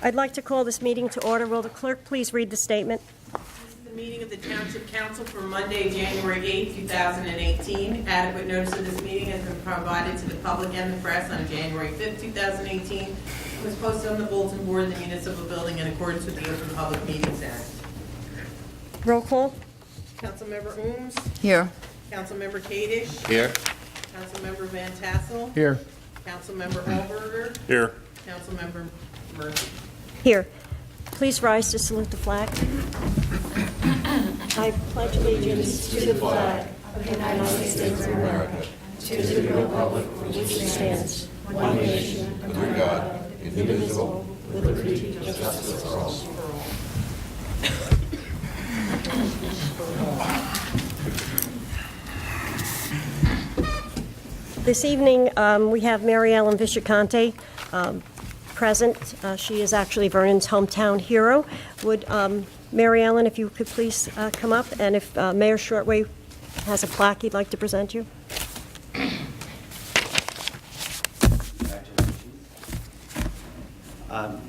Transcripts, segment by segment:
I'd like to call this meeting to order. Will the clerk please read the statement? The meeting of the Township Council for Monday, January 8, 2018. Adequate notice of this meeting has been provided to the public and the press on January 5, 2018. It was posted on the bulletin board in the municipal building in accordance with the Open Public Meetings Act. Roll call. Councilmember Ooms. Here. Councilmember Kadish. Here. Councilmember Van Tassel. Here. Councilmember Allberger. Here. Councilmember Murphy. Here. Please rise to salute the flag. I pledge allegiance to the flag of the United States of America, to the republic for which it stands, one nation, under God, indivisible, with liberty and justice for all. This evening, we have Mary Ellen Visciconte present. She is actually Vernon's hometown hero. Would Mary Ellen, if you could please come up, and if Mayor Shortway has a plaque he'd like to present you.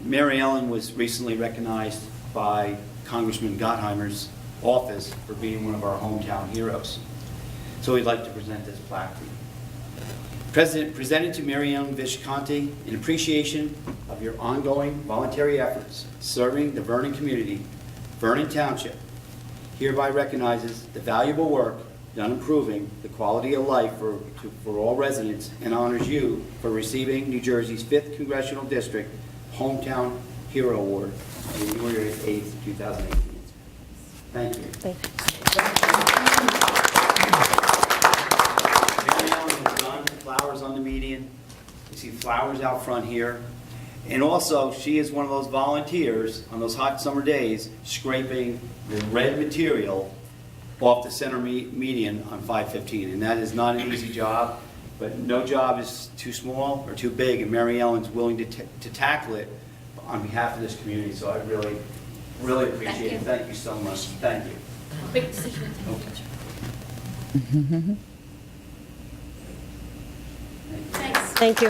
Mary Ellen was recently recognized by Congressman Gottheimer's office for being one of our hometown heroes. So we'd like to present this plaque to you. Presented to Mary Ellen Visciconte in appreciation of your ongoing voluntary efforts serving the Vernon community, Vernon Township hereby recognizes the valuable work done improving the quality of life for all residents and honors you for receiving New Jersey's 5th Congressional District Hometown Hero Award on January 8th, 2018. Thank you. Thank you. Mary Ellen has done flowers on the median. You see flowers out front here. And also, she is one of those volunteers on those hot summer days scraping the red material off the center median on 515. And that is not an easy job, but no job is too small or too big, and Mary Ellen's willing to tackle it on behalf of this community. So I really, really appreciate it. Thank you so much. Thank you. Big decision. Thank you.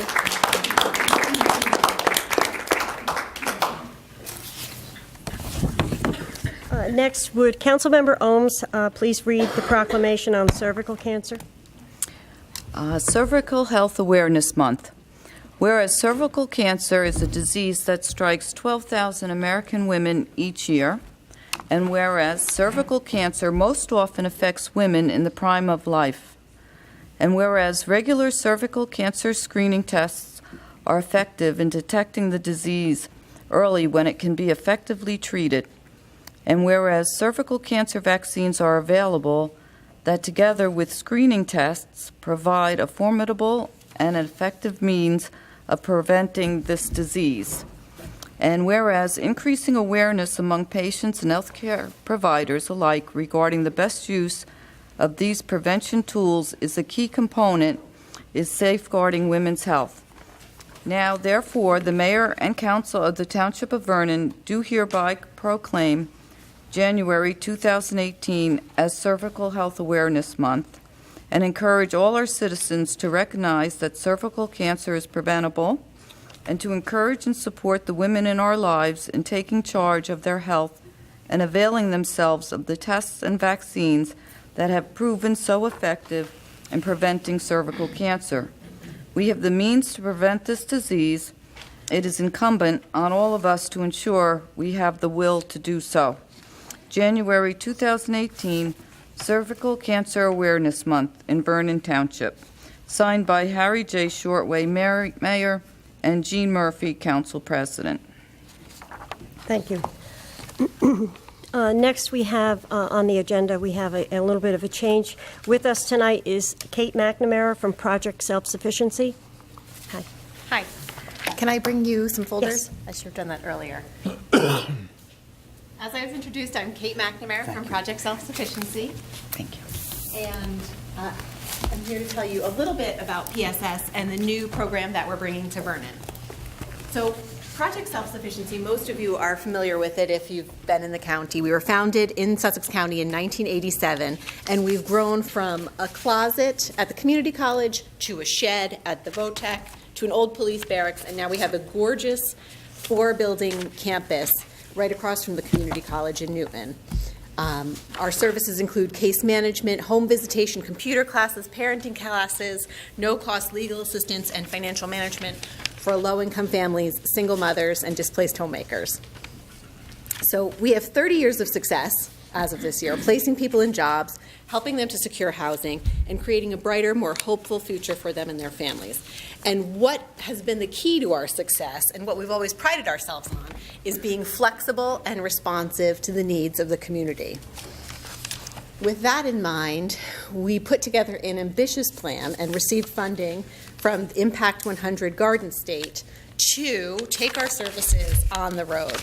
Next, would Councilmember Ohms please read the proclamation on cervical cancer? Cervical Health Awareness Month. Whereas cervical cancer is a disease that strikes 12,000 American women each year, and whereas cervical cancer most often affects women in the prime of life, and whereas regular cervical cancer screening tests are effective in detecting the disease early when it can be effectively treated, and whereas cervical cancer vaccines are available that together with screening tests provide a formidable and effective means of preventing this disease. And whereas increasing awareness among patients and healthcare providers alike regarding the best use of these prevention tools is a key component is safeguarding women's health. Now, therefore, the Mayor and Council of the Township of Vernon do hereby proclaim January 2018 as Cervical Health Awareness Month and encourage all our citizens to recognize that cervical cancer is preventable and to encourage and support the women in our lives in taking charge of their health and availing themselves of the tests and vaccines that have proven so effective in preventing cervical cancer. We have the means to prevent this disease. It is incumbent on all of us to ensure we have the will to do so. January 2018, Cervical Cancer Awareness Month in Vernon Township. Signed by Harry J. Shortway, Mayor, and Jean Murphy, Council President. Thank you. Next, we have on the agenda, we have a little bit of a change. With us tonight is Kate McNamara from Project Self-Sufficiency. Hi. Hi. Can I bring you some folders? Yes. I should have done that earlier. As I was introduced, I'm Kate McNamara from Project Self-Sufficiency. Thank you. And I'm here to tell you a little bit about PSS and the new program that we're bringing to Vernon. So Project Self-Sufficiency, most of you are familiar with it if you've been in the county. We were founded in Sussex County in 1987, and we've grown from a closet at the community college to a shed at the VOTEC to an old police barracks, and now we have a gorgeous 4-building campus right across from the community college in Newton. Our services include case management, home visitation, computer classes, parenting classes, no-cost legal assistance, and financial management for low-income families, single mothers, and displaced homemakers. So we have 30 years of success as of this year, placing people in jobs, helping them to secure housing, and creating a brighter, more hopeful future for them and their families. And what has been the key to our success, and what we've always prided ourselves on, is being flexible and responsive to the needs of the community. With that in mind, we put together an ambitious plan and received funding from Impact 100 Garden State to take our services on the road.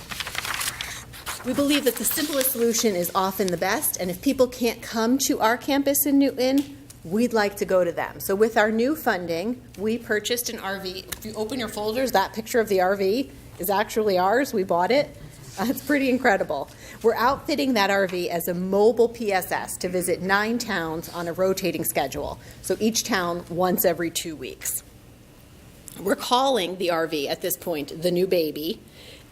We believe that the simplest solution is often the best, and if people can't come to our campus in Newton, we'd like to go to them. So with our new funding, we purchased an RV. If you open your folders, that picture of the RV is actually ours. We bought it. It's pretty incredible. We're outfitting that RV as a mobile PSS to visit 9 towns on a rotating schedule, so each town once every 2 weeks. We're calling the RV at this point the new baby,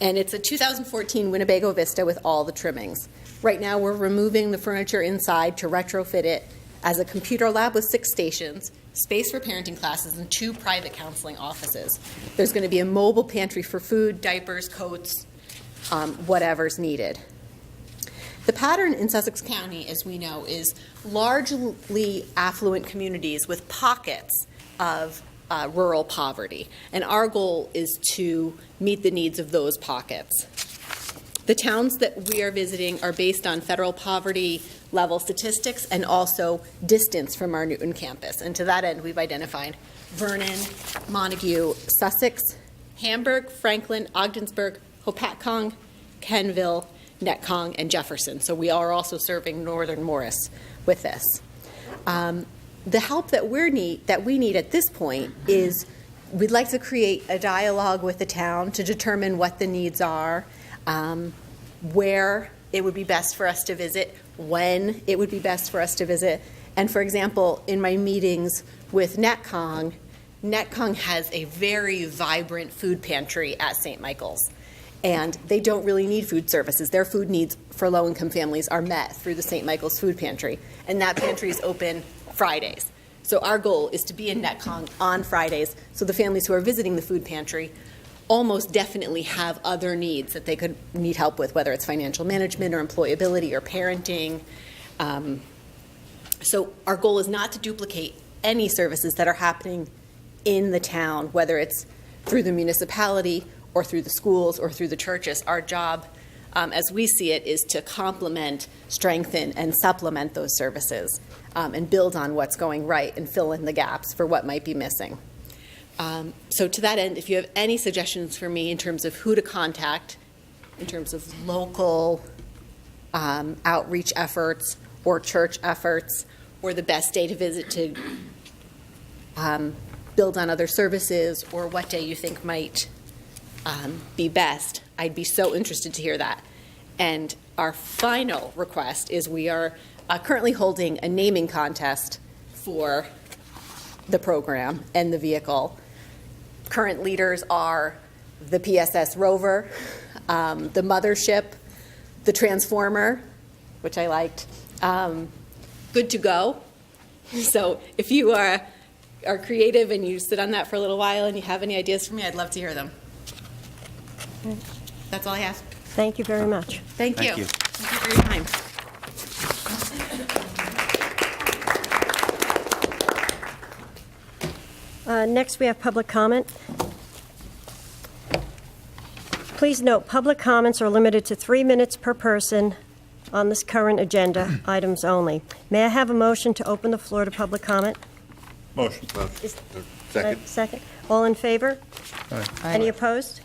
and it's a 2014 Winnebago Vista with all the trimmings. Right now, we're removing the furniture inside to retrofit it as a computer lab with 6 stations, space for parenting classes, and 2 private counseling offices. There's going to be a mobile pantry for food, diapers, coats, whatever's needed. The pattern in Sussex County, as we know, is largely affluent communities with pockets of rural poverty, and our goal is to meet the needs of those pockets. The towns that we are visiting are based on federal poverty level statistics and also distance from our Newton campus, and to that end we've identified Vernon, Montague, Sussex, Hamburg, Franklin, Ogdensburg, Hopatcong, Kenville, Netcong, and Jefferson. So we are also serving Northern Morris with this. The help that we need at this point is we'd like to create a dialogue with the town to determine what the needs are, where it would be best for us to visit, when it would be best for us to visit. And for example, in my meetings with Netcong has a very vibrant food pantry at St. Michael's. And they don't really need food services. Their food needs for low-income families are met through the St. Michael's Food Pantry. And that pantry is open Fridays. So our goal is to be in Netcong on Fridays so the families who are visiting the food pantry almost definitely have other needs that they could need help with, whether it's financial management or employability or parenting. So our goal is not to duplicate any services that are happening in the town, whether it's through the municipality or through the schools or through the churches. Our job, as we see it, is to complement, strengthen, and supplement those services and build on what's going right and fill in the gaps for what might be missing. So to that end, if you have any suggestions for me in terms of who to contact, in terms of local outreach efforts or church efforts, or the best day to visit to build on other services, or what day you think might be best, I'd be so interested to hear that. And our final request is we are currently holding a naming contest for the program and the vehicle. Current leaders are the PSS Rover, the Mothership, the Transformer, which I liked, Good to Go. So if you are creative and you sit on that for a little while and you have any ideas for me, I'd love to hear them. That's all I have. Thank you very much. Thank you. Thank you. Thank you for your time. Next, we have public comment. Please note, public comments are limited to 3 minutes per person on this current agenda items only. May I have a motion to open the floor to public comment? Motion. Is- Second. Second. All in favor? Aye. Any opposed?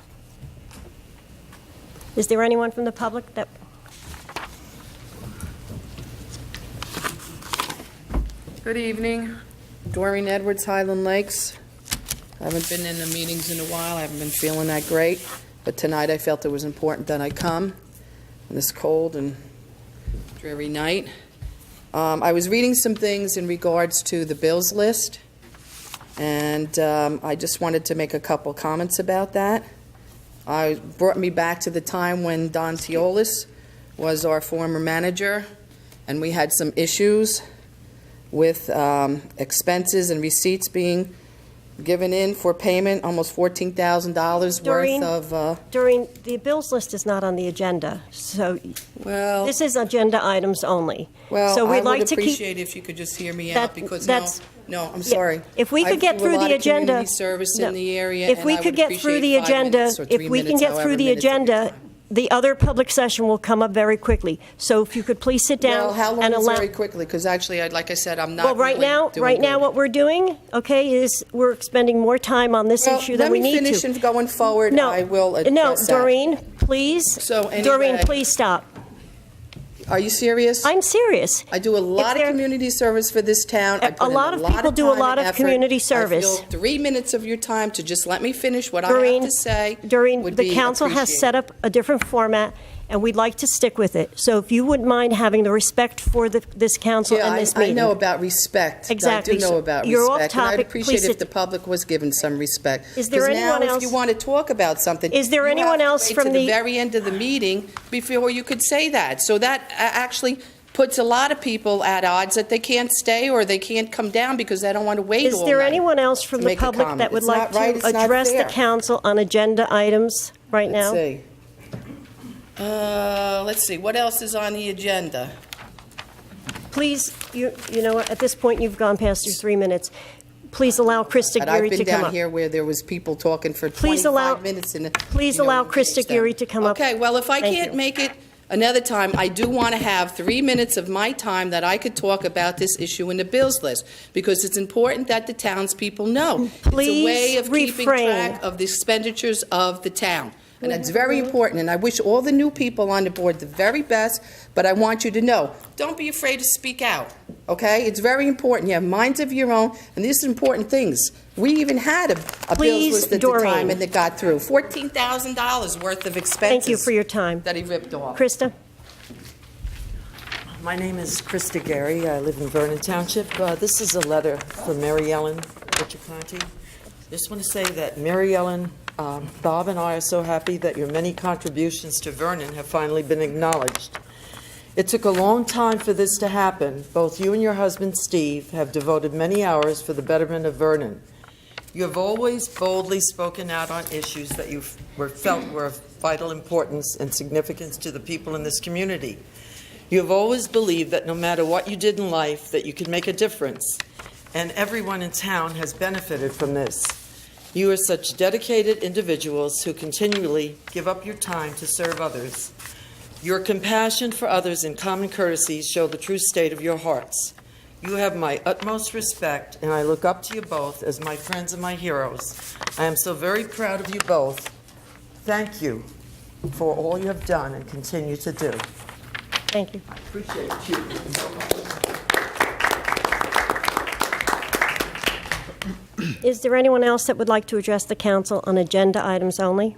Is there anyone from the public that, Good evening. Doreen Edwards, Highland Lakes. I haven't been in the meetings in a while. I haven't been feeling that great. But tonight I felt it was important that I come on this cold and dreary night. I was reading some things in regards to the bills list, and I just wanted to make a couple comments about that. Brought me back to the time when Don Teolis was our former manager, and we had some issues with expenses and receipts being given in for payment, almost $14,000 Doreen? worth of, Doreen, the bills list is not on the agenda, so well, this is agenda items only. well, So I we'd would like to keep. appreciate if you could just hear me That- out, because that's- I'm sorry. If we could get I do through a lot the of agenda. community service No. in the area, If and we I could would get through appreciate the 5 agenda, minutes or if 3 we can minutes, get through however the minutes of your agenda, time. the other public session will come up very quickly. So if you could please sit down Well, how long and is allow. very quickly? Because actually, like I said, I'm not Well, right really now, doing good. what we're doing, okay, is we're spending more time on this Well, issue than we need to. Let me finish, and going forward, No, I will address no, that. Doreen, please. So anyway- Doreen, please stop. Are you serious? I'm serious. I do a lot of there- community service for this town. I A put in lot of people do a time lot and of effort. community service. I feel 3 minutes of your time to just let me finish what I have Doreen, to say Doreen, would the be council has set appreciated. up a different format, and we'd like to stick with it. So if you wouldn't mind having the respect for this council Yeah, and this I meeting. know about respect. Exactly. I do know about You're off respect. And I'd topic. appreciate Please if sit- the public was given some respect. Is there 'Cause anyone now, else- if you want to talk about something, Is there you anyone have to else wait from to the- the very end of the meeting before you could say that. So that actually puts a lot of people at odds that they can't stay or they can't come down because they don't want to wait all Is night. there anyone else from to the make a public comment. that would It's like not right, to it's not address the fair. council on agenda items right now? Let's see, what else is on the agenda? Please, you know, what, at this point, you've gone past your 3 minutes. Please allow Krista But I've Geary been to come down up. here where there was people talking for Please 25 allow- minutes. And, please you know, allow we Krista engaged them. Geary to come up. Okay, well, if I Thank can't you. make it another time, I do want to have 3 minutes of my time that I could talk about this issue in the bills list, because it's important that the townspeople know. It's a way Please of keeping refrain. track of the expenditures of the town. And that's very important, and I wish all the new people on the board the very best, but I want you to know, don't be afraid to speak out, okay? It's very important. You have minds of your own, and these are important things. We even had a bills Please, list at Doreen. the time, and it got through. $14,000 worth of expenses. Thank you for your time. That he ripped off. Krista? My name is Krista Gary. I live in Vernon Township. This is a letter from Mary Ellen Vicciconti. Just want to say that Mary Ellen, Bob and I are so happy that your many contributions to Vernon have finally been acknowledged. It took a long time for this to happen. Both you and your husband, Steve, have devoted many hours for the betterment of Vernon. You have always boldly spoken out on issues that you felt were of vital importance and significance to the people in this community. You have always believed that no matter what you did in life, that you could make a difference, and everyone in town has benefited from this. You are such dedicated individuals who continually give up your time to serve others. Your compassion for others and common courtesies show the true state of your hearts. You have my utmost respect, and I look up to you both as my friends and my heroes. I am so very proud of you both. Thank you for all you have done and continue to do. Thank you. Appreciate you. Is there anyone else that would like to address the council on agenda items only?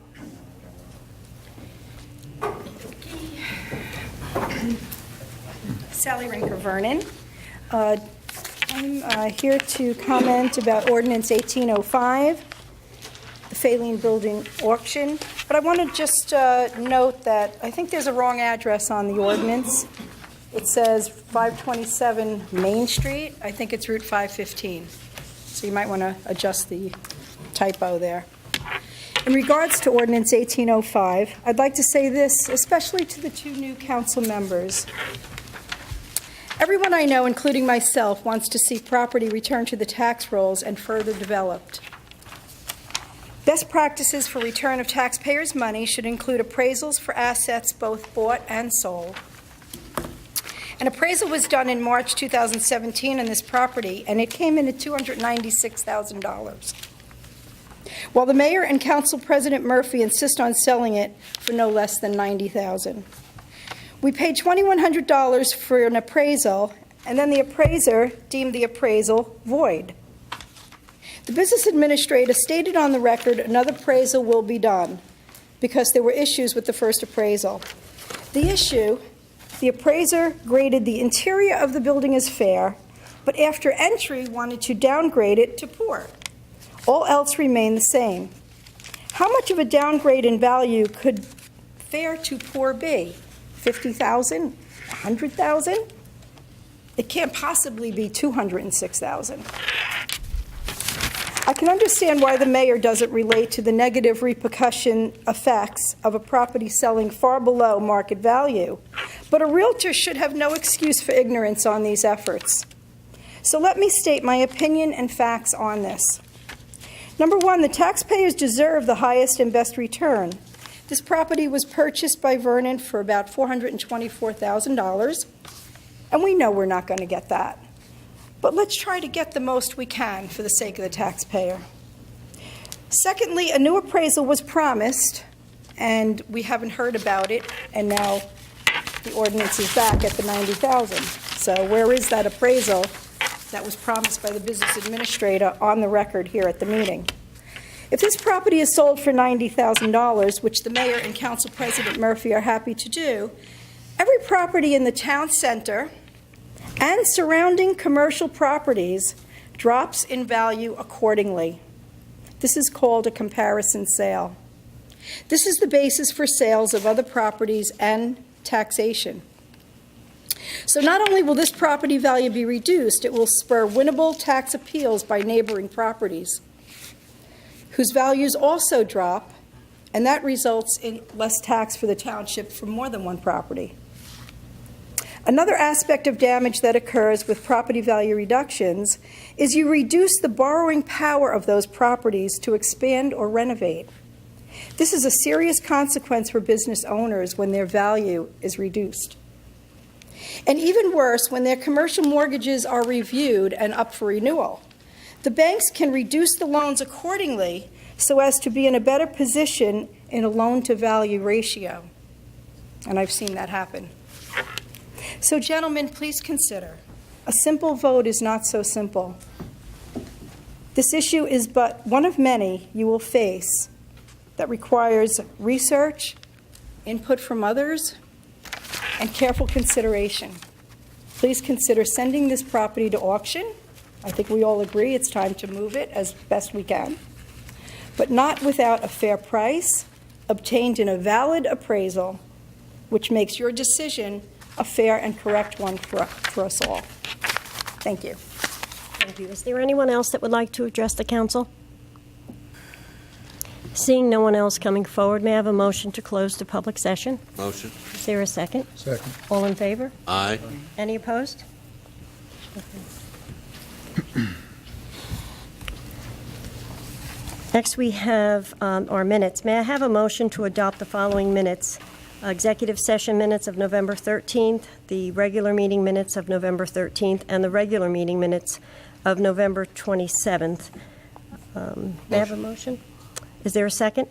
Sally Rinker Vernon. I'm here to comment about Ordinance 1805, the Faline Building auction. But I want to just note that I think there's a wrong address on the ordinance. It says 527 Main Street. I think it's Route 515. So you might want to adjust the typo there. In regards to Ordinance 1805, I'd like to say this, especially to the two new council members. Everyone I know, including myself, wants to see property returned to the tax rolls and further developed. Best practices for return of taxpayers' money should include appraisals for assets both bought and sold. An appraisal was done in March 2017 on this property, and it came in at $296,000. While the mayor and council president Murphy insist on selling it for no less than $90,000. We paid $2,100 for an appraisal, and then the appraiser deemed the appraisal void. The business administrator stated on the record another appraisal will be done because there were issues with the first appraisal. The issue, the appraiser graded the interior of the building as fair, but after entry wanted to downgrade it to poor. All else remained the same. How much of a downgrade in value could fair to poor be? 50,000? 100,000? It can't possibly be 206,000. I can understand why the mayor doesn't relate to the negative repercussion effects of a property selling far below market value, but a realtor should have no excuse for ignorance on these efforts. So let me state my opinion and facts on this. Number one, the taxpayers deserve the highest and best return. This property was purchased by Vernon for about $424,000, and we know we're not going to get that. But let's try to get the most we can for the sake of the taxpayer. Secondly, a new appraisal was promised, and we haven't heard about it, and now the ordinance is back at the $90,000. So where is that appraisal that was promised by the business administrator on the record here at the meeting? If this property is sold for $90,000, which the mayor and council president Murphy are happy to do, every property in the town center and surrounding commercial properties drops in value accordingly. This is called a comparison sale. This is the basis for sales of other properties and taxation. So not only will this property value be reduced, it will spur winnable tax appeals by neighboring properties, whose values also drop, and that results in less tax for the township for more than one property. Another aspect of damage that occurs with property value reductions is you reduce the borrowing power of those properties to expand or renovate. This is a serious consequence for business owners when their value is reduced. And even worse, when their commercial mortgages are reviewed and up for renewal. The banks can reduce the loans accordingly so as to be in a better position in a loan-to-value ratio. And I've seen that happen. So, gentlemen, please consider, a simple vote is not so simple. This issue is but one of many you will face that requires research, input from others, and careful consideration. Please consider sending this property to auction. I think we all agree it's time to move it as best we can, but not without a fair price obtained in a valid appraisal, which makes your decision a fair and correct one for us all. Thank you. Thank you. Is there anyone else that would like to address the council? Seeing no one else coming forward, may I have a motion to close the public session? Motion. Is there a second? Second. All in favor? Aye. Any opposed? Next, we have our minutes. May I have a motion to adopt the following minutes? Executive session minutes of November 13th, the regular meeting minutes of November 13th, and the regular meeting minutes of November 27th. May I have a motion? Is there a second?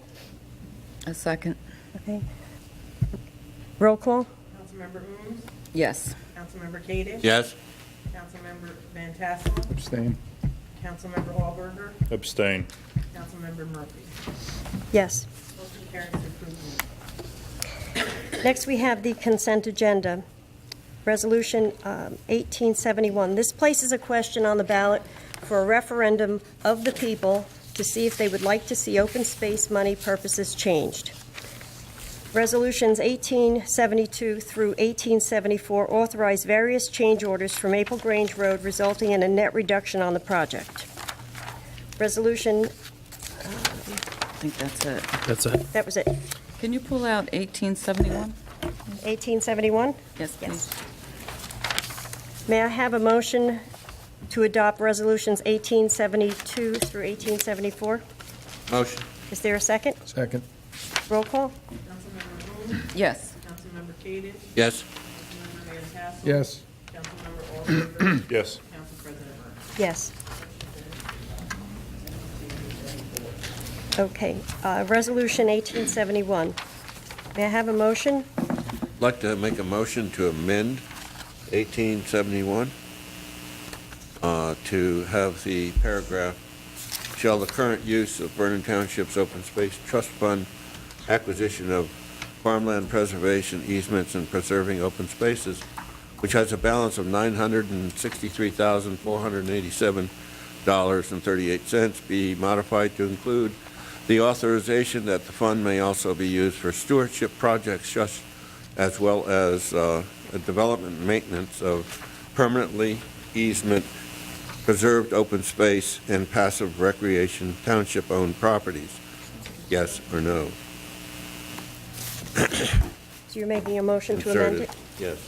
A second. Okay. Roll call? Councilmember Ooms, Yes. Councilmember Kadesh. Yes. Councilmember Van Tassel, Abstain. Councilmember Allberger, Abstain. Councilmember Murphy. Yes. Motion carries to approve minutes. Next, we have the consent agenda. Resolution 1871. This places a question on the ballot for a referendum of the people to see if they would like to see open space money purposes changed. Resolutions 1872 through 1874 authorize various change orders for Maple Grange Road, resulting in a net reduction on the project. Resolution, I think that's it. That's it. that was it. Can you pull out 1871? 1871? Yes, please. May I have a motion to adopt resolutions 1872 through 1874? Motion. Is there a second? Second. Roll call? Councilmember Ooms, Yes. Councilmember Kadesh, Yes. Councilmember Van Tassel. Yes. Councilmember Allberger, Yes. Council President Murphy. Yes. Okay, resolution 1871. May I have a motion? I'd like to make a motion to amend 1871 to have the paragraph, shall the current use of Vernon Township's open space trust fund acquisition of farmland preservation easements and preserving open spaces, which has a balance of $963,487.38, be modified to include The authorization that the fund may also be used for stewardship projects, just as well as development and maintenance of permanently easement, preserved open space, and passive recreation township-owned properties. Yes or no? So you're making a motion to amend Inserted. it? Yes.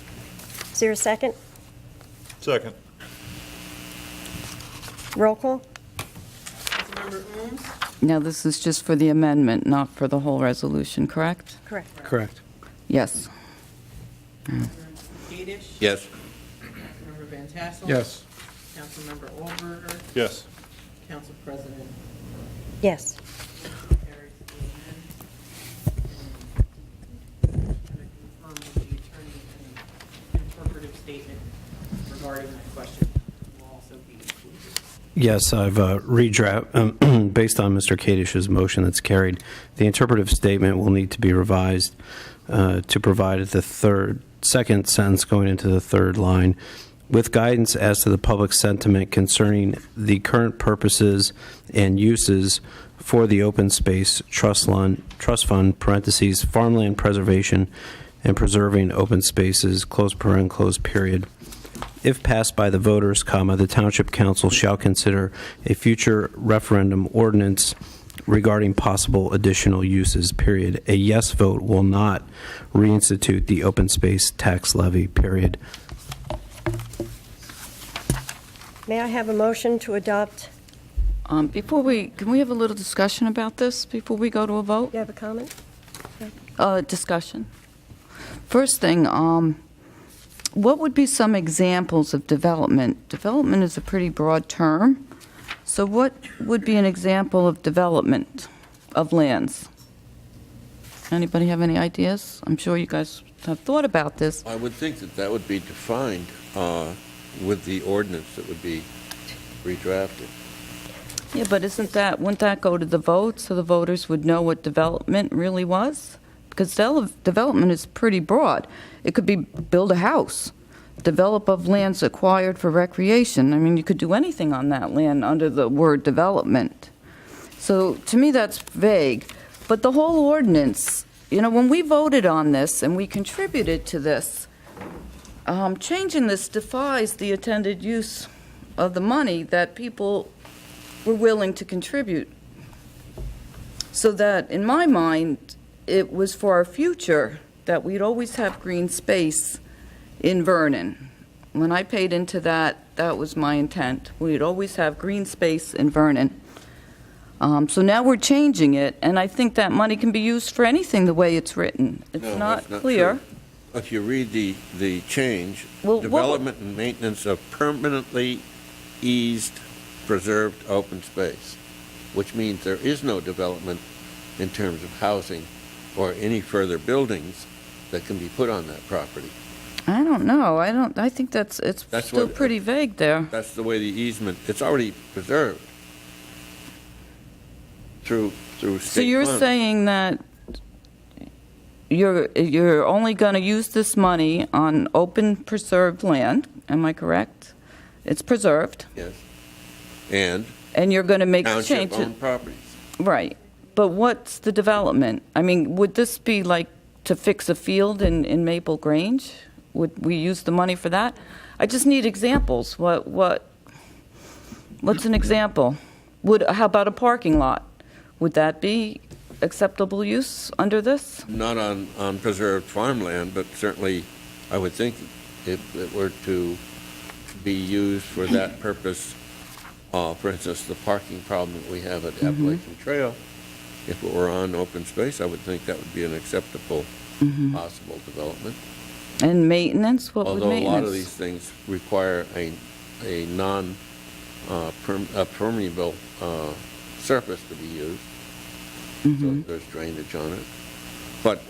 Is there a second? Second. Roll call? Councilmember Ooms, Now, this is just for the amendment, not for the whole resolution, correct? Correct. Correct. Yes. Kadesh. Yes. Councilmember Van Tassel. Yes. Councilmember Olberger. Yes. Council President Yes. Harris. And I confirm with the attorney an interpretive statement regarding that question will also be included. Yes, I've redraft, based on Mr. Kadish's motion that's carried, the interpretive statement will need to be revised to provide the second sentence going into the third line, with guidance as to the public sentiment concerning the current purposes and uses for the open space trust fund, parentheses, farmland preservation and preserving open spaces, close paren, close period. If passed by the voters, the Township Council shall consider a future referendum ordinance regarding possible additional uses, period. A yes vote will not reinstitute the open space tax levy, period. May I have a motion to adopt? Can we have a little discussion about this before we go to a vote? You have a comment? Discussion. First thing, what would be some examples of development? Development is a pretty broad term. So what would be an example of development of lands? Anybody have any ideas? I'm sure you guys have thought about this. I would think that that would be defined with the ordinance that would be redrafted. Yeah, but wouldn't that go to the vote so the voters would know what development really was? Because development is pretty broad. It could be build a house, develop of lands acquired for recreation. I mean, you could do anything on that land under the word development. So to me, that's vague. But the whole ordinance, when we voted on this and we contributed to this, changing this defies the intended use of the money that people were willing to contribute. So that, in my mind, it was for our future that we'd always have green space in Vernon. When I paid into that, that was my intent. We'd always have green space in Vernon. So now we're changing it, and I think that money can be used for anything the way it's written. It's No, not that's not clear. true. If you read the change, Well, development and maintenance of permanently eased, preserved open space, which means there is no development in terms of housing or any further buildings that can be put on that property. I don't know. I think it's That's still what- pretty vague there. That's the way the easement, it's already preserved through state So you're funds. saying that you're only going to use this money on open preserved land, am I correct? It's preserved, Yes. And and you're going to make changes. township-owned properties. Right. But what's the development? I mean, would this be like to fix a field in Maple Grange? Would we use the money for that? I just need examples. What's an example? How about a parking lot? Would that be acceptable use under this? Not on preserved farmland, but certainly I would think if it were to be used for that purpose, for instance, the parking problem that we have at Appalachian Trail, if it were on open space, I would think that would be an acceptable possible development. And maintenance? What would Although a maintenance? lot of these things require a permeable surface to be used, so there's drainage on it. But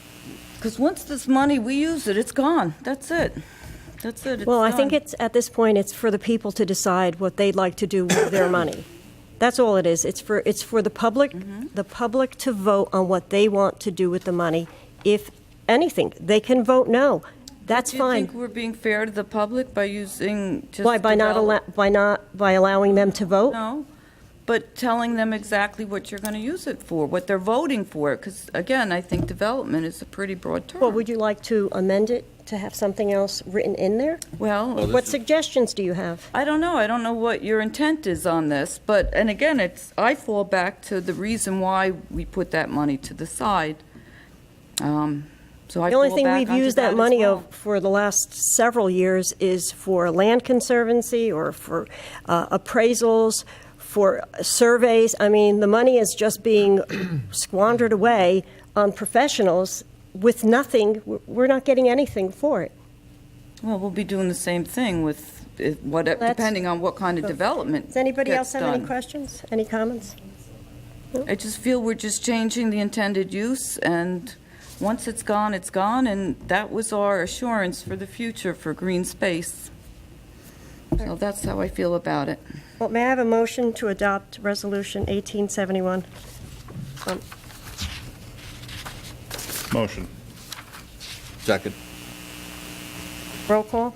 Because once this money, we use it, it's gone. That's it. That's it. It's Well, I think done. it's, at this point, it's for the people to decide what they'd like to do with their money. That's all it is. It's for the public, to vote on what they want to do with the money. If anything, they can vote no. That's Do you fine. think we're being fair to the public by using just Why, by develop- allowing them to vote? No, but telling them exactly what you're going to use it for, what they're voting for, because, again, I think development is a pretty broad term. Well, would you like to amend it to have something else written in there? Well, What suggestions do you have? I don't know. I don't know what your intent is on this, but, and again, I fall back to the reason why we put that money to the side. So I The only fall thing back we've onto used that as money well. for the last several years is for land conservancy or for appraisals, for surveys. I mean, the money is just being squandered away on professionals with nothing. We're not getting anything for it. Well, we'll be doing the same thing with, That's- depending on what kind of development Does anybody else gets have any done. questions, any comments? I just feel we're just changing the intended use, and once it's gone, and that was our assurance for the future for green space. So that's how I feel about it. Well, may I have a motion to adopt Resolution 1871? Motion. Second. Roll call?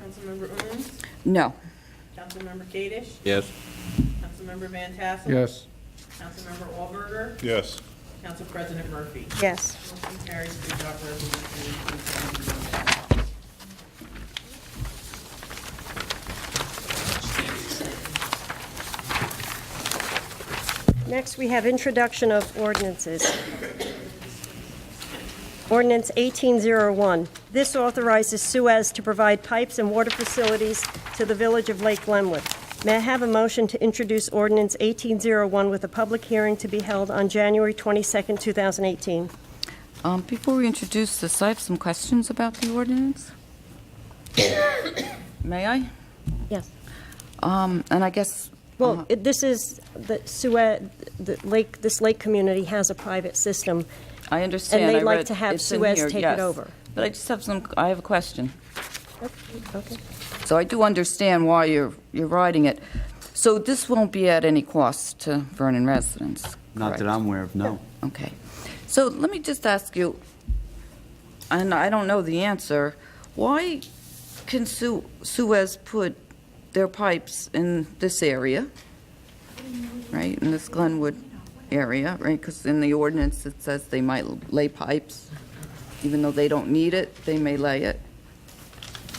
Councilmember Owens, No. Councilmember Kadesh, Yes. Councilmember Van Tassel. Yes. Councilmember Wahlberger, Yes. Council President Murphy. Yes. Motion carries to adopt resolution 1871. Next, we have introduction of ordinances. Ordinance 1801. This authorizes Suez to provide pipes and water facilities to the village of Lake Glenwood. May I have a motion to introduce ordinance 1801 with a public hearing to be held on January 22nd, 2018? Before we introduce this, I have some questions about the ordinance. May I? Yes. And I guess, Well, this is, the Suez, this lake community has a private system. I understand. And they'd I like read to have it's in Suez here, take it yes. over. But I just have I have a question. Okay. So I do understand why you're writing it. So this won't be at any cost to Vernon residents, Not correct? that I'm aware of, no. Okay. So let me just ask you, and I don't know the answer, why can Suez put their pipes in this area, right, in this Glenwood area, right? Because in the ordinance, it says they might lay pipes. Even though they don't need it, they may lay it.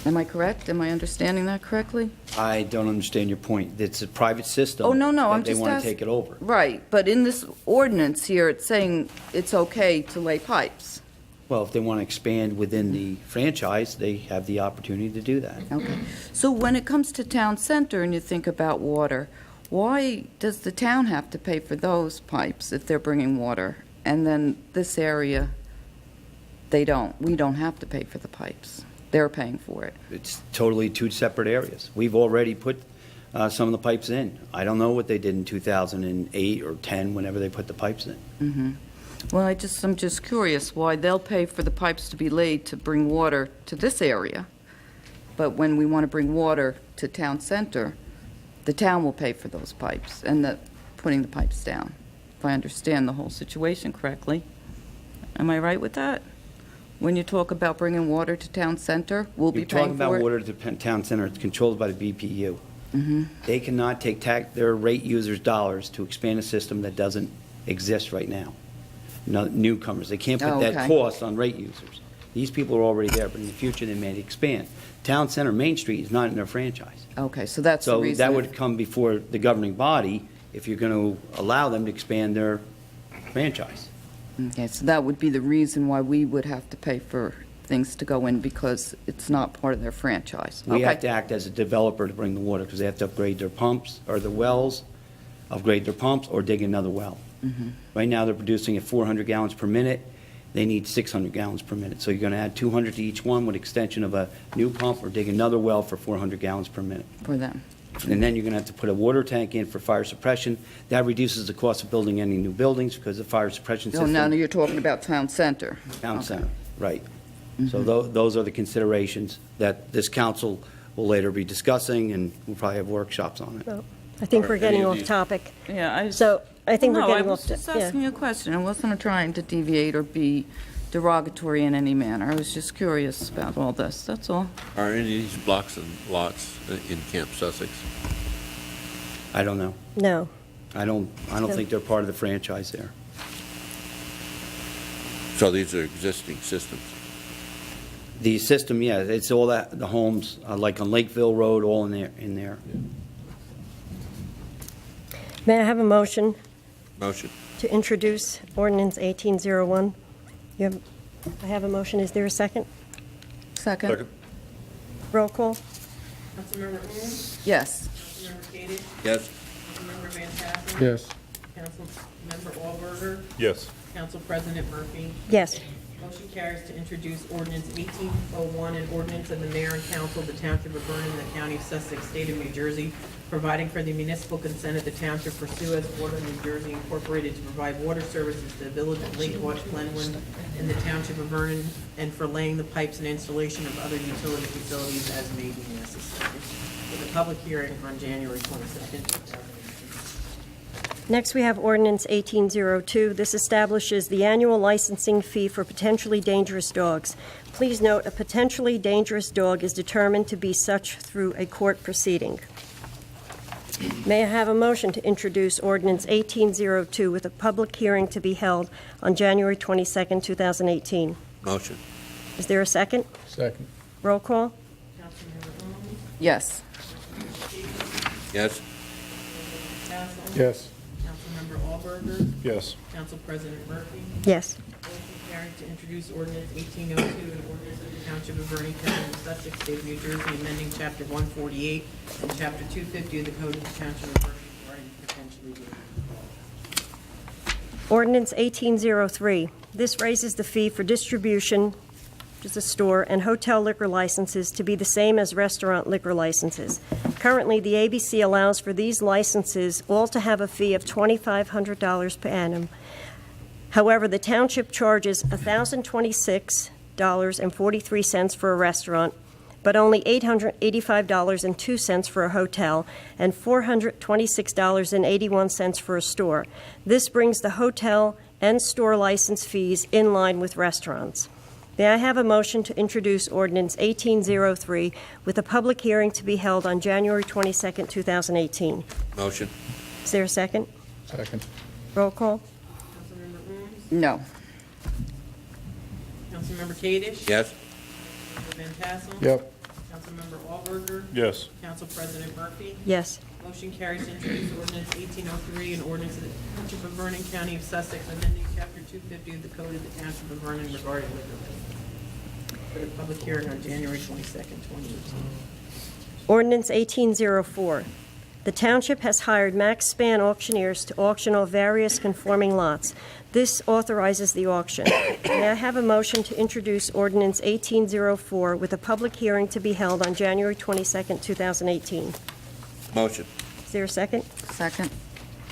Am I correct? Am I understanding that correctly? I don't understand your point. It's a private system. Oh, no, I'm They just want to asking. take it over. Right, but in this ordinance here, it's saying it's okay to lay pipes. Well, if they want to expand within the franchise, they have the opportunity to do that. Okay. So when it comes to town center and you think about water, why does the town have to pay for those pipes if they're bringing water? And then this area, they don't. We don't have to pay for the pipes. They're paying for it. It's totally two separate areas. We've already put some of the pipes in. I don't know what they did in 2008 or 10, whenever they put the pipes in. Mm-hmm. Well, I'm just curious why they'll pay for the pipes to be laid to bring water to this area, but when we want to bring water to town center, the town will pay for those pipes and putting the pipes down, if I understand the whole situation correctly. Am I right with that? When you talk about bringing water to town center, we'll be You're talking paying for about it? water to town center. It's controlled by the BPU. Mm-hmm. They cannot take their rate users' dollars to expand a system that doesn't exist right now. No, newcomers. They can't put Oh, that okay. cost on rate users. These people are already there, but in the future, they may expand. Town center, Main Street is not in their franchise. Okay, so that's the So reason. that would come before the governing body if you're going to allow them to expand their franchise. Okay, so that would be the reason why we would have to pay for things to go in, because it's not part of their franchise. We have Okay. to act as a developer to bring the water, because they have to upgrade their pumps, or the wells, upgrade their pumps, or dig another well. Mhm. Right now, they're producing at 400 gallons per minute. They need 600 gallons per minute. So you're going to add 200 to each one with extension of a new pump, or dig another well for 400 gallons per minute. For them. And then you're going to have to put a water tank in for fire suppression. That reduces the cost of building any new buildings, because the fire suppression Oh, system. now you're talking about town center. Town Okay. center, right. So those are the considerations that this council will later be discussing, and we'll probably have workshops on it. No, I think we're Are getting any of off these- topic. Yeah, So I think we're No, getting I off. was just yeah. asking you a question. I wasn't trying to deviate or be derogatory in any manner. I was just curious about all this, that's all. Are any of these blocks and lots in Camp Sussex? I don't know. No. I don't think they're part of the franchise there. So these are existing systems. The system, yeah, it's all that, the homes, like on Lakeville Road, all in there. May I have a motion Motion. to introduce ordinance 1801? I have a motion. Is there a second? Second. Roll call? Councilmember Owens, Yes. Councilmember Kadesh, Yes. Councilmember Van Tassel. Yes. Councilmember Allberger, Yes. Council President Murphy. Yes. Motion carries to introduce ordinance 1801, an ordinance of the mayor and council of the township of Vernon, the county of Sussex, state of New Jersey, providing for the municipal consent of the township for Suez Water, New Jersey Incorporated to provide water services to the village of Lakewood, Glenwood, in the township of Vernon, and for laying the pipes and installation of other utility facilities as may be necessary. With a public hearing on January 22nd, 2018. Next, we have ordinance 1802. This establishes the annual licensing fee for potentially dangerous dogs. Please note, a potentially dangerous dog is determined to be such through a court proceeding. May I have a motion to introduce ordinance 1802 with a public hearing to be held on January 22nd, 2018? Motion. Is there a second? Second. Roll call? Councilmember Owens, Yes. Yes. Tassel. Yes. Councilmember Allberger, Yes. Council President Murphy. Yes. Motion carried to introduce ordinance 1802, an ordinance of the Township of Vernon, County of Sussex, State of New Jersey, amending Chapter 148 and Chapter 250 of the Code of the Township of Vernon regarding potentially dangerous. Ordinance 1803. This raises the fee for distribution, which is a store, and hotel liquor licenses to be the same as restaurant liquor licenses. Currently, the ABC allows for these licenses all to have a fee of $2,500 per annum. However, the township charges $1,026.43 for a restaurant, but only $885.02 for a hotel, and $426.81 for a store. This brings the hotel and store license fees in line with restaurants. May I have a motion to introduce ordinance 1803 with a public hearing to be held on January 22nd, 2018? Motion. Is there a second? Second. Roll call? Councilmember Owens, No. Councilmember Kadesh. Yes. Councilmember Van Tassel. Yep. Councilmember Allberger, Yes. Council President Murphy. Yes. Motion carries to introduce ordinance 1803, an ordinance of the Township of Vernon, County of Sussex, amending Chapter 250 of the Code of the Township of Vernon regarding liquor licenses. For the public hearing on January 22nd, 2018. Ordinance 1804. The township has hired Max Span auctioneers to auction off various conforming lots. This authorizes the auction. May I have a motion to introduce ordinance 1804 with a public hearing to be held on January 22nd, 2018? Motion. Is there a second? Second.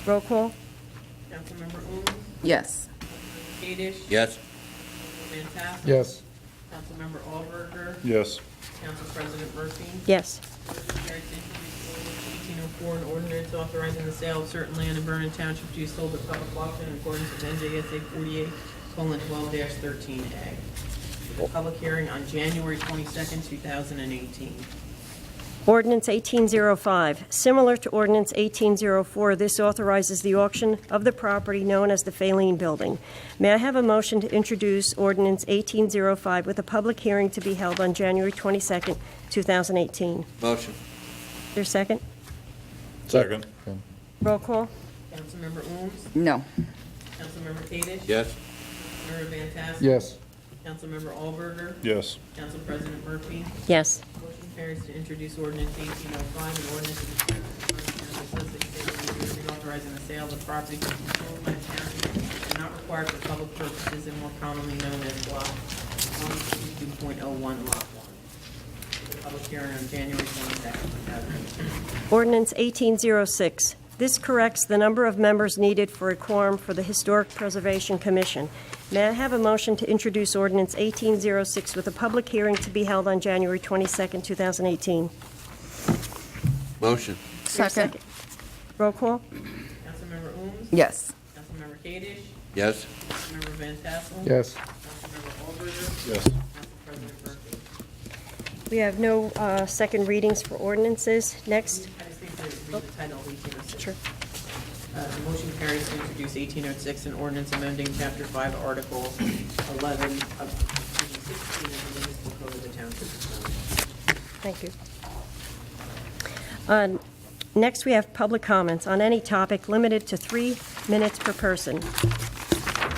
Roll call? Councilmember Owens, Yes. Kadesh. Yes. Van Tassel. Yes. Councilmember Allberger, Yes. Council President Murphy. Yes. Motion carries to introduce ordinance 1804, an ordinance authorizing the sale of certain land in Vernon Township to be sold at public auction in accordance with NJSA 48:12-13A. With a public hearing on January 22nd, 2018. Ordinance 1805. Similar to Ordinance 1804, this authorizes the auction of the property known as the Faline Building. May I have a motion to introduce Ordinance 1805 with a public hearing to be held on January 22nd, 2018? Motion. Is there a second? Second. Roll call? Councilmember Owens, No. Councilmember Kadesh. Yes. Councilmember Van Tassel. Yes. Councilmember Allberger, Yes. Council President Murphy. Yes. Motion carries to introduce ordinance 1805, an ordinance of the Township of Vernon, County of Sussex, State of New Jersey, authorizing the sale of the property controlled by the township and not required for public purposes and more commonly known as Block 122.01, Lot 1. The public hearing on January 22nd, 2018. Ordinance 1806. This corrects the number of members needed for a quorum for the Historic Preservation Commission. May I have a motion to introduce Ordinance 1806 with a public hearing to be held on January 22nd, 2018? Motion. Is there a Second. Roll call? Councilmember Owens, Yes. Councilmember Kadesh, Yes. Councilmember Van Tassel. Yes. Councilmember Allberger, Yes. Council President Murphy. We have no second readings for ordinances. Next. I just need to read the title of 1806. Sure. The motion carries to introduce 1806, an ordinance amending Chapter 5, Article 11 of 16 of the municipal code of the township of Vernon. Thank you. Next, we have public comments on any topic limited to 3 minutes per person.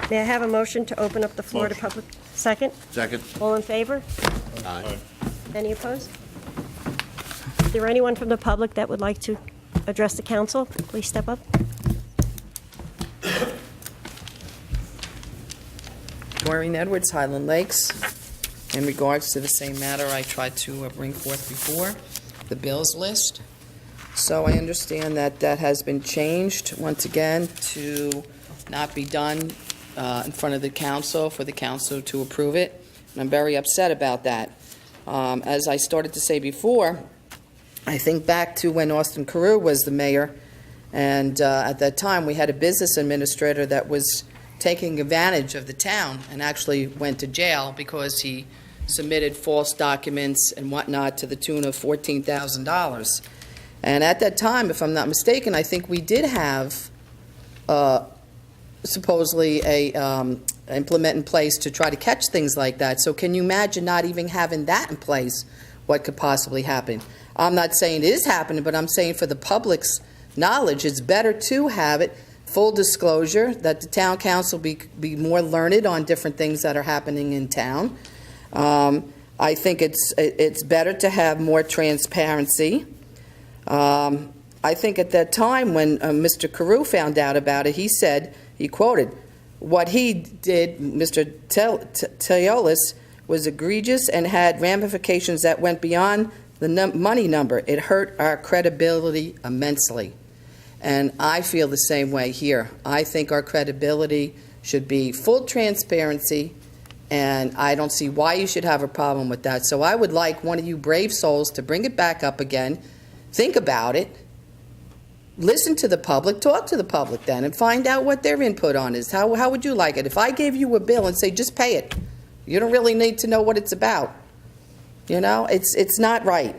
May I have a motion to open up the floor to public? Second? Second. All in favor? Aye. Any opposed? Is there anyone from the public that would like to address the council? Please step up. Doreen Edwards, Highland Lakes. In regards to the same matter I tried to bring forth before, the bills list. So I understand that that has been changed once again to not be done in front of the council for the council to approve it. And I'm very upset about that. As I started to say before, I think back to when Austin Carew was the mayor, and at that time we had a business administrator that was taking advantage of the town and actually went to jail because he submitted false documents and whatnot to the tune of $14,000. And at that time, if I'm not mistaken, I think we did have supposedly a implement in place to try to catch things like that. So can you imagine not even having that in place, what could possibly happen? I'm not saying it is happening, but I'm saying for the public's knowledge, it's better to have it, full disclosure, that the town council be more learned on different things that are happening in town. I think it's better to have more transparency. I think at that time when Mr. Carew found out about it, he said, he quoted, what he did, Mr. Teolis, was egregious and had ramifications that went beyond the money number. It hurt our credibility immensely. And I feel the same way here. I think our credibility should be full transparency, and I don't see why you should have a problem with that. So I would like one of you brave souls to bring it back up again, think about it, listen to the public, talk to the public then, and find out what their input on is. How would you like it? If I gave you a bill and say, just pay it, you don't really need to know what it's about. You know, it's not right.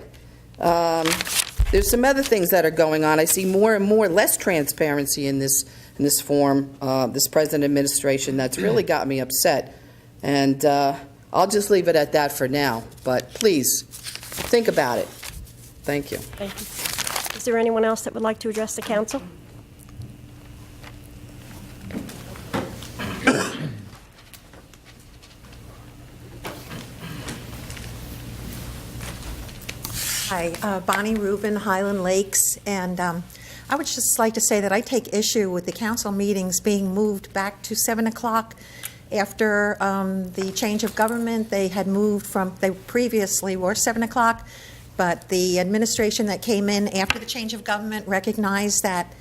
There's some other things that are going on. I see more and more less transparency in this form, this present administration. That's really got me upset. And I'll just leave it at that for now. But please, think about it. Thank you. Thank you. Is there anyone else that would like to address the council? Hi, Bonnie Rubin, Highland Lakes, and I would just like to say that I take issue with the council meetings being moved back to 7 o'clock after the change of government. They had moved from, they previously were 7 o'clock, but the administration that came in after the change of government recognized that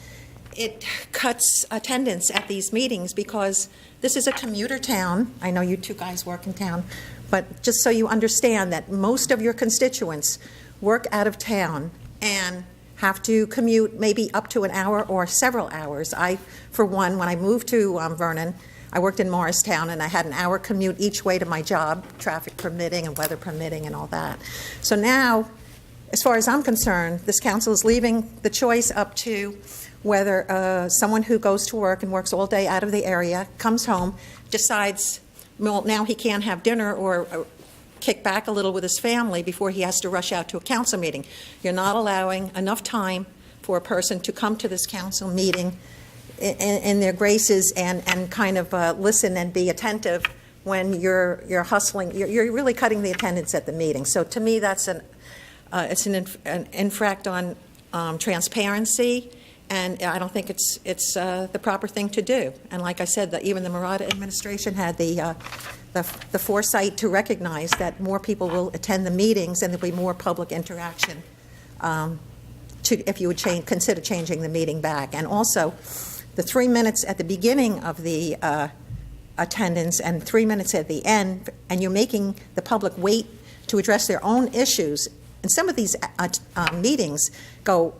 it cuts attendance at these meetings because this is a commuter town. I know you two guys work in town, but just so you understand that most of your constituents work out of town and have to commute maybe up to an hour or several hours. I, for one, when I moved to Vernon, I worked in Morristown, and I had an hour commute each way to my job, traffic permitting and weather permitting and all that. So now, as far as I'm concerned, this council is leaving the choice up to whether someone who goes to work and works all day out of the area, comes home, decides, well, now he can't have dinner or kick back a little with his family before he has to rush out to a council meeting. You're not allowing enough time for a person to come to this council meeting in their graces and kind of listen and be attentive when you're hustling. You're really cutting the attendance at the meeting. So to me, that's an infract on transparency, and I don't think it's the proper thing to do. And like I said, even the Murata administration had the foresight to recognize that more people will attend the meetings and there'll be more public interaction if you would consider changing the meeting back. And also, the 3 minutes at the beginning of the attendance and 3 minutes at the end, and you're making the public wait to address their own issues. And some of these meetings go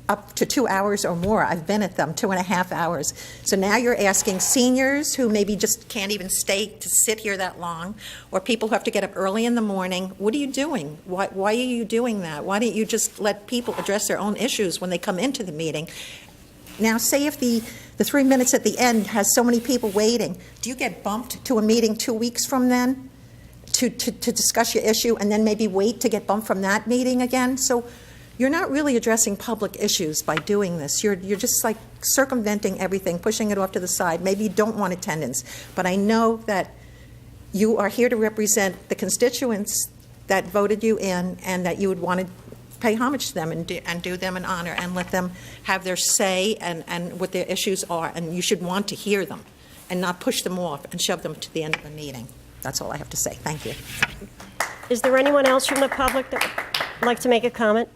up to 2 hours or more. I've been at them 2.5 hours. So now you're asking seniors who maybe just can't even stay to sit here that long, or people who have to get up early in the morning. What are you doing? Why are you doing that? Why don't you just let people address their own issues when they come into the meeting? Now, say if the 3 minutes at the end has so many people waiting, do you get bumped to a meeting 2 weeks from then to discuss your issue and then maybe wait to get bumped from that meeting again? So you're not really addressing public issues by doing this. You're just like circumventing everything, pushing it off to the side. Maybe you don't want attendance, but I know that you are here to represent the constituents that voted you in, and that you would want to pay homage to them and do them an honor and let them have their say and what their issues are. And you should want to hear them and not push them off and shove them to the end of the meeting. That's all I have to say. Thank you. Is there anyone else from the public that would like to make a comment?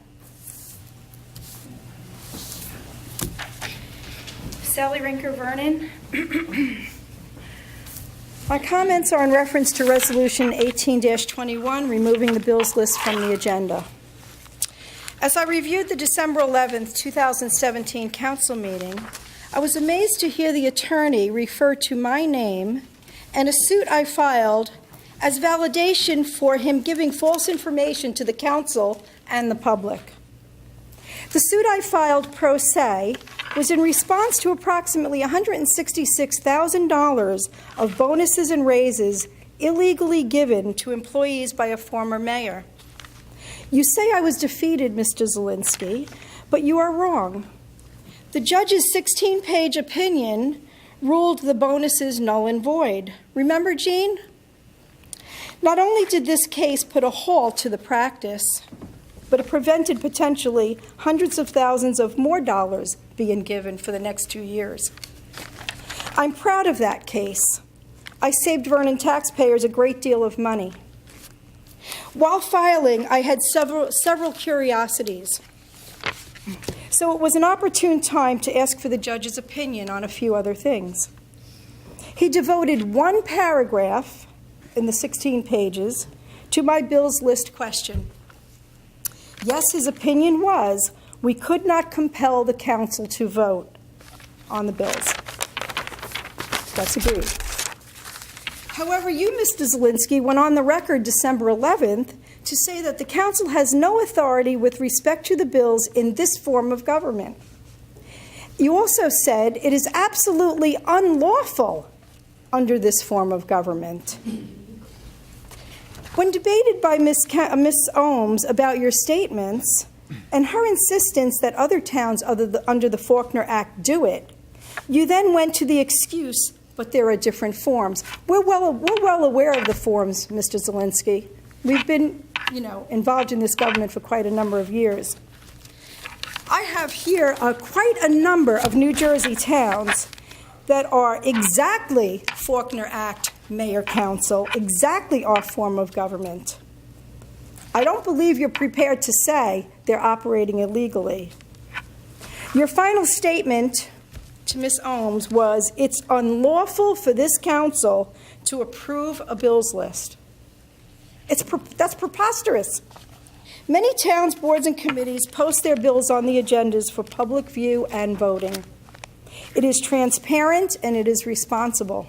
Sally Rinker, Vernon. My comments are in reference to Resolution 18-21, removing the bills list from the agenda. As I reviewed the December 11th, 2017 council meeting, I was amazed to hear the attorney refer to my name and a suit I filed as validation for him giving false information to the council and the public. The suit I filed pro se was in response to approximately $166,000 of bonuses and raises illegally given to employees by a former mayor. You say I was defeated, Mr. Zielinski, but you are wrong. The judge's 16-page opinion ruled the bonuses null and void. Remember, Jean? Not only did this case put a halt to the practice, but it prevented potentially hundreds of thousands of more dollars being given for the next 2 years. I'm proud of that case. I saved Vernon taxpayers a great deal of money. While filing, I had several curiosities. So it was an opportune time to ask for the judge's opinion on a few other things. He devoted one paragraph in the 16 pages to my bills list question. Yes, his opinion was we could not compel the council to vote on the bills. That's agreed. However, you, Mr. Zielinski, went on the record December 11th to say that the council has no authority with respect to the bills in this form of government. You also said it is absolutely unlawful under this form of government. When debated by Ms. Ohms about your statements and her insistence that other towns under the Faulkner Act do it, you then went to the excuse, but there are different forms. We're well aware of the forms, Mr. Zielinski. We've been, involved in this government for quite a number of years. I have here quite a number of New Jersey towns that are exactly Faulkner Act mayor council, exactly our form of government. I don't believe you're prepared to say they're operating illegally. Your final statement to Ms. Ohms was, it's unlawful for this council to approve a bills list. That's preposterous. Many towns, boards, and committees post their bills on the agendas for public view and voting. It is transparent and it is responsible.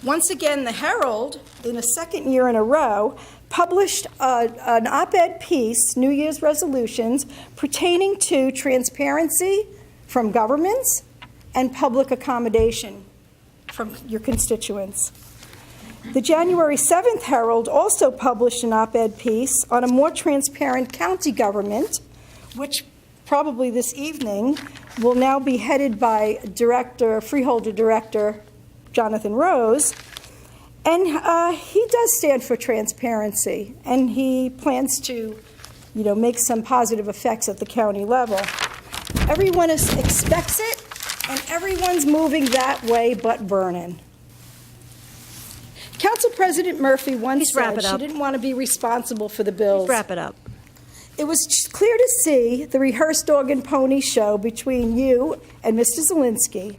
Once again, the Herald, in a second year in a row, published an op-ed piece, New Year's resolutions, pertaining to transparency from governments and public accommodation from your constituents. The January 7th Herald also published an op-ed piece on a more transparent county government, which probably this evening will now be headed by Freeholder Director Jonathan Rose. And he does stand for transparency, and he plans to, make some positive effects at the county level. Everyone expects it, and everyone's moving that way but Vernon. Council President Murphy once said she didn't want to be responsible for the bills. Please wrap it up. It was clear to see the rehearsed dog and pony show between you and Mr. Zielinski,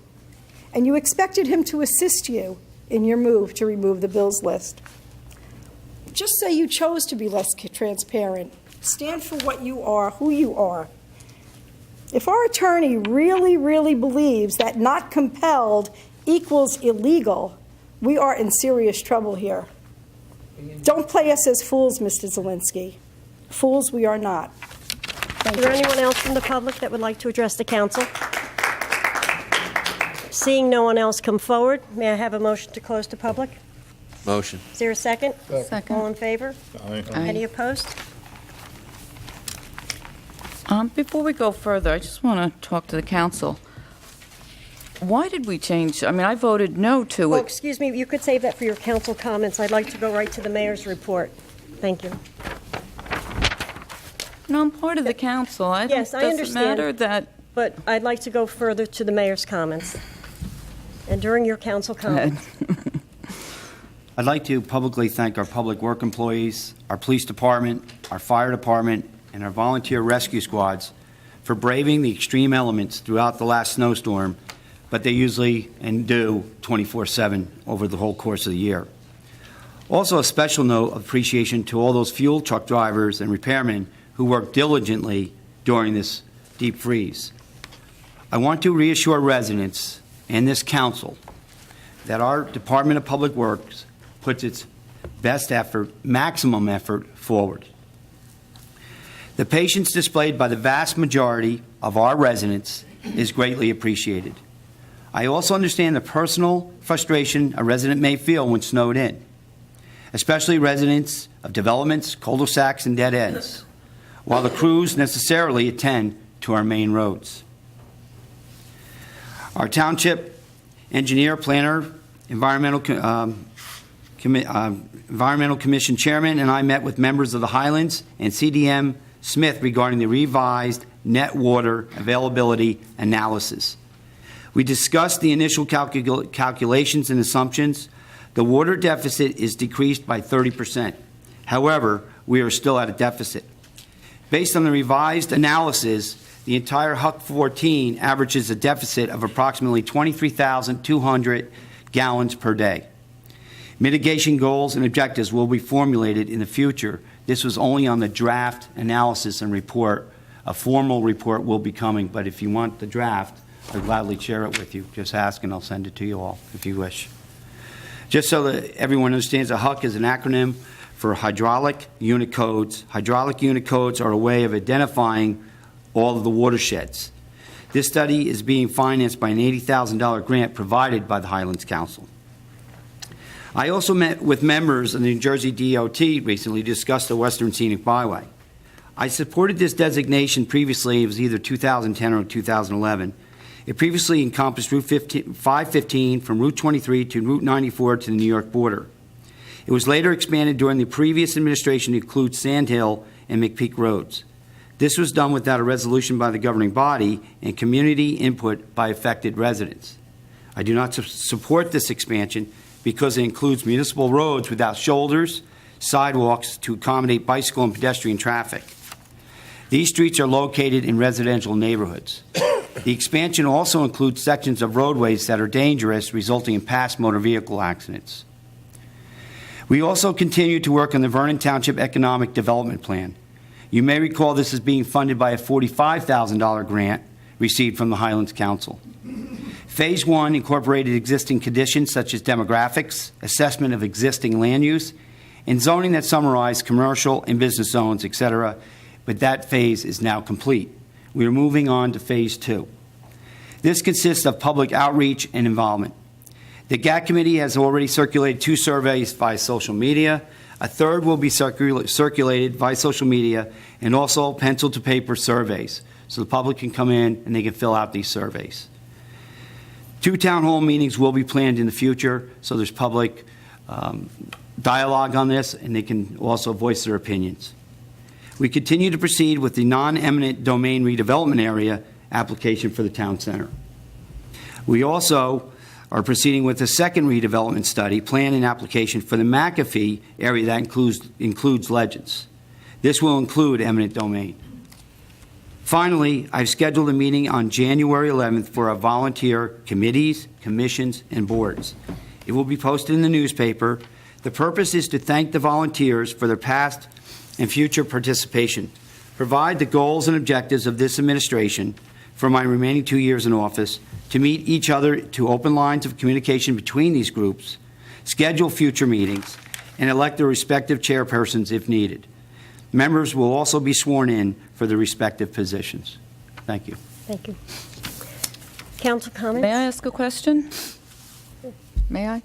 and you expected him to assist you in your move to remove the bills list. Just say you chose to be less transparent. Stand for what you are, who you are. If our attorney really, really believes that not compelled equals illegal, we are in serious trouble here. Don't play us as fools, Mr. Zielinski. Fools we are not. Thank you. Is there anyone else from the public that would like to address the council? Seeing no one else come forward, may I have a motion to close to public? Motion. Is there a second? Second. All in favor? Aye. Any opposed? Before we go further, I just want to talk to the council. Why did we change? I mean, I voted no to Well, it. excuse me, you could save that for your council comments. I'd like to go right to the mayor's report. Thank you. No, I'm part of the council. Yes, I Doesn't understand. matter that. But I'd like to go further to the mayor's comments. And during your council comments. I'd like to publicly thank our public work employees, our police department, our fire department, and our volunteer rescue squads for braving the extreme elements throughout the last snowstorm, but they usually and do 24/7 over the whole course of the year. Also, a special note of appreciation to all those fuel truck drivers and repairmen who worked diligently during this deep freeze. I want to reassure residents and this council that our Department of Public Works puts its best effort, maximum effort forward. The patience displayed by the vast majority of our residents is greatly appreciated. I also understand the personal frustration a resident may feel when snowed in, especially residents of developments, cul-de-sacs, and dead ends, while the crews necessarily attend to our main roads. Our township engineer, planner, environmental commission chairman, and I met with members of the Highlands and CDM Smith regarding the revised net water availability analysis. We discussed the initial calculations and assumptions. The water deficit is decreased by 30%. However, we are still at a deficit. Based on the revised analysis, the entire Huck 14 averages a deficit of approximately 23,200 gallons per day. Mitigation goals and objectives will be formulated in the future. This was only on the draft analysis and report. A formal report will be coming, but if you want the draft, I'll gladly share it with you. Just ask and I'll send it to you all if you wish. Just so that everyone understands, a HUC is an acronym for hydraulic unit codes. Hydraulic unit codes are a way of identifying all of the watersheds. This study is being financed by an $80,000 grant provided by the Highlands Council. I also met with members of the New Jersey DOT recently to discuss the Western Scenic Byway. I supported this designation previously. It was either 2010 or 2011. It previously encompassed Route 515 from Route 23 to Route 94 to the New York border. It was later expanded during the previous administration to include Sand Hill and McPeak roads. This was done without a resolution by the governing body and community input by affected residents. I do not support this expansion because it includes municipal roads without shoulders, sidewalks to accommodate bicycle and pedestrian traffic. These streets are located in residential neighborhoods. The expansion also includes sections of roadways that are dangerous, resulting in past motor vehicle accidents. We also continue to work on the Vernon Township Economic Development Plan. You may recall this is being funded by a $45,000 grant received from the Highlands Council. Phase 1 incorporated existing conditions such as demographics, assessment of existing land use, and zoning that summarized commercial and business zones, etc., but that phase is now complete. We are moving on to Phase 2. This consists of public outreach and involvement. The GAT committee has already circulated 2 surveys via social media. A third will be circulated via social media and also pencil-to-paper surveys, so the public can come in and they can fill out these surveys. 2 town hall meetings will be planned in the future, so there's public dialogue on this, and they can also voice their opinions. We continue to proceed with the non-eminent domain redevelopment area application for the town center. We also are proceeding with a second redevelopment study, plan and application for the McAfee area that includes Legends. This will include eminent domain. Finally, I've scheduled a meeting on January 11th for our volunteer committees, commissions, and boards. It will be posted in the newspaper. The purpose is to thank the volunteers for their past and future participation, provide the goals and objectives of this administration for my remaining 2 years in office, to meet each other, to open lines of communication between these groups, schedule future meetings, and elect their respective chairpersons if needed. Members will also be sworn in for their respective positions. Thank you. Thank you. Council comments? May I ask a question? May I?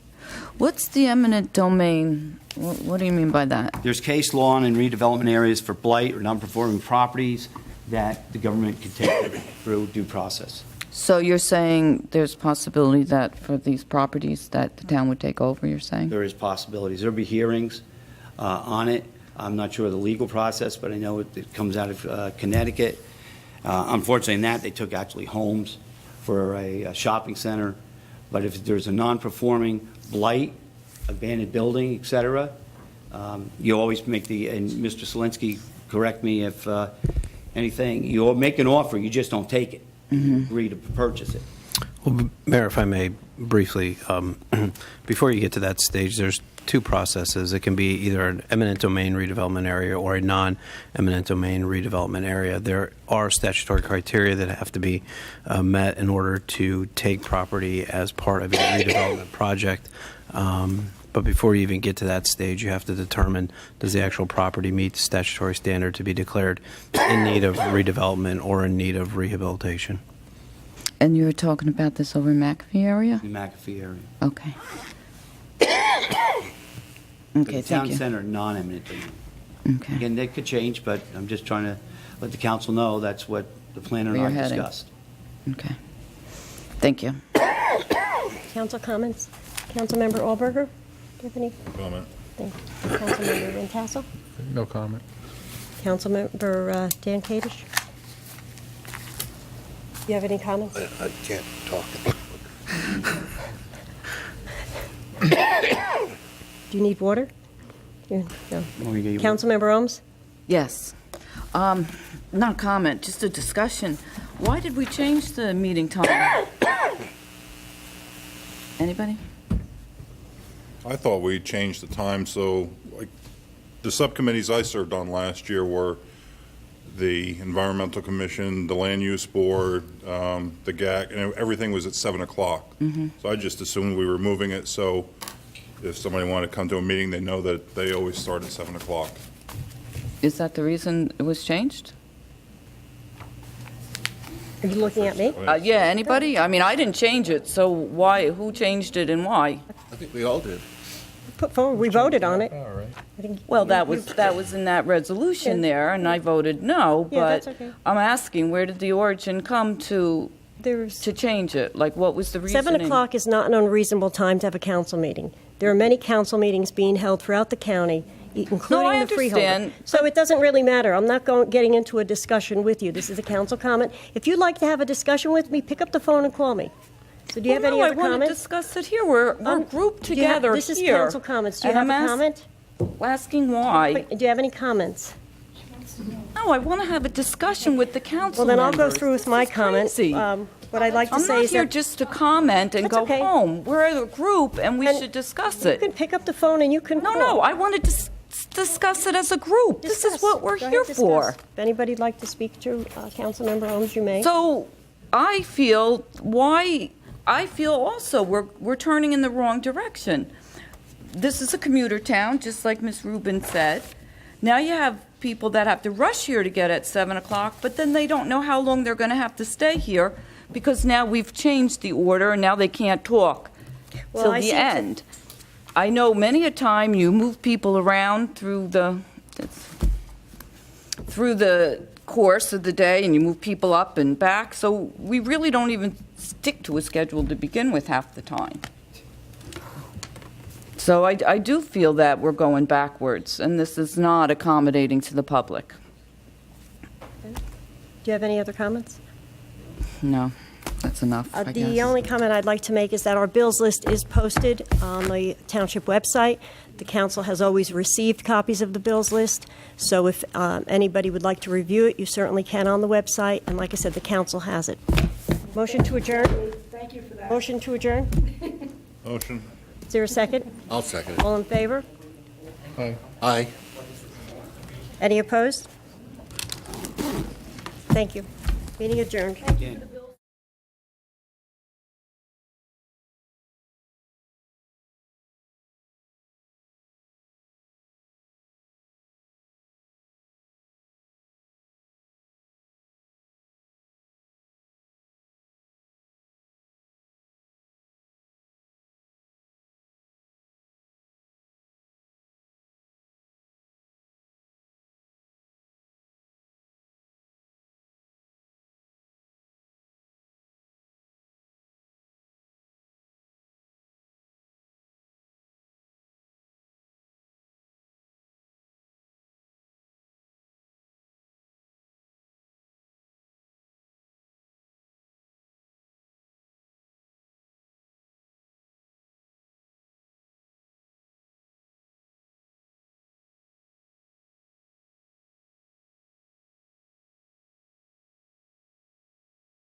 What's the eminent domain? What do you mean by that? There's case law in redevelopment areas for blight or non-performing properties that the government can take through due process. So you're saying there's possibility that for these properties that the town would take over, you're saying? There is possibilities. There'll be hearings on it. I'm not sure of the legal process, but I know it comes out of Connecticut. Unfortunately, in that, they took actually homes for a shopping center. But if there's a non-performing blight, abandoned building, et cetera, you always make and Mr. Solinsky, correct me if anything, you make an offer, you just don't take it. Agree to purchase it. Well, Mayor, if I may briefly, before you get to that stage, there's two processes. It can be either an eminent domain redevelopment area or a non-eminent domain redevelopment area. There are statutory criteria that have to be met in order to take property as part of a redevelopment project. But before you even get to that stage, you have to determine, does the actual property meet the statutory standard to be declared in need of redevelopment or in need of rehabilitation? And you were talking about this over in McAfee area? The McAfee area. Okay. The Okay, town thank you. center, non-eminent domain. Okay. Again, that could change, but I'm just trying to let the council know that's what the planner Where and you're I heading. discussed. Okay. Thank you. Council comments? Councilmember Allberger? Do you have any? Comment. Thank you. Councilmember Van Tassel? No comment. Councilmember Dan Kadish? Do you have any comments? I can't talk. Do you need water? No. Want me to get you- Councilmember Ohms? Yes. Not a comment, just a discussion. Why did we change the meeting time? Anybody? I thought we changed the time, so, like, the subcommittees I served on last year were the Environmental Commission, the Land Use Board, the GAC, and everything was at 7 o'clock. So I just assumed we were moving it, so if somebody wanted to come to a meeting, they know that they always start at 7 o'clock. Is that the reason it was changed? Are you looking at me? Yeah, anybody? I mean, I didn't change it, so why, who changed it and why? I think we all did. Put forward, we voted on it. All right. I think Well, you- that was in that resolution there, and I voted no, Yeah, that's but okay. I'm asking, where did the origin come to There's, change it? Like, what was the reasoning? 7 o'clock is not an unreasonable time to have a council meeting. There are many council meetings being held throughout the county, including I the freeholder. understand. So it doesn't really matter. I'm not getting into a discussion with you. This is a council comment. If you'd like to have a discussion with me, pick up the phone and call me. So do you have any other I want to comments? discuss it here. We're grouped Do you have- together here. This is council comments. Do you And have a I'm comment? asking why. Do you have any comments? No, I want to have a discussion with the council Well, then I'll go members. through with my This is comment. crazy. What I'd like to I'm say not is here that just to comment and That's go okay. home. We're a group, and we And should discuss you it. can pick up the phone and you can No, call. no, I wanted to discuss it as a group. This is Discuss. what we're Go here ahead, for. discuss. If anybody'd like to speak to Councilmember Holmes, you may. So I feel also we're turning in the wrong direction. This is a commuter town, just like Ms. Rubin said. Now you have people that have to rush here to get at 7 o'clock, but then they don't know how long they're going to have to stay here because now we've changed the order and now they can't talk Well, till I the see- end. I know many a time you move people around through the course of the day, and you move people up and back, so we really don't even stick to a schedule to begin with half the time. So I do feel that we're going backwards, and this is not accommodating to the public. Do you have any other comments? No, that's enough, I The guess. only comment I'd like to make is that our bills list is posted on the township website. The council has always received copies of the bills list, so if anybody would like to review it, you certainly can on the website, and like I said, the council has it. Motion to adjourn? Thank you for that. Motion to adjourn? Motion. Is there a second? I'll second it. All in favor? Aye. Aye. Any opposed? Thank you. Meeting adjourned. Again.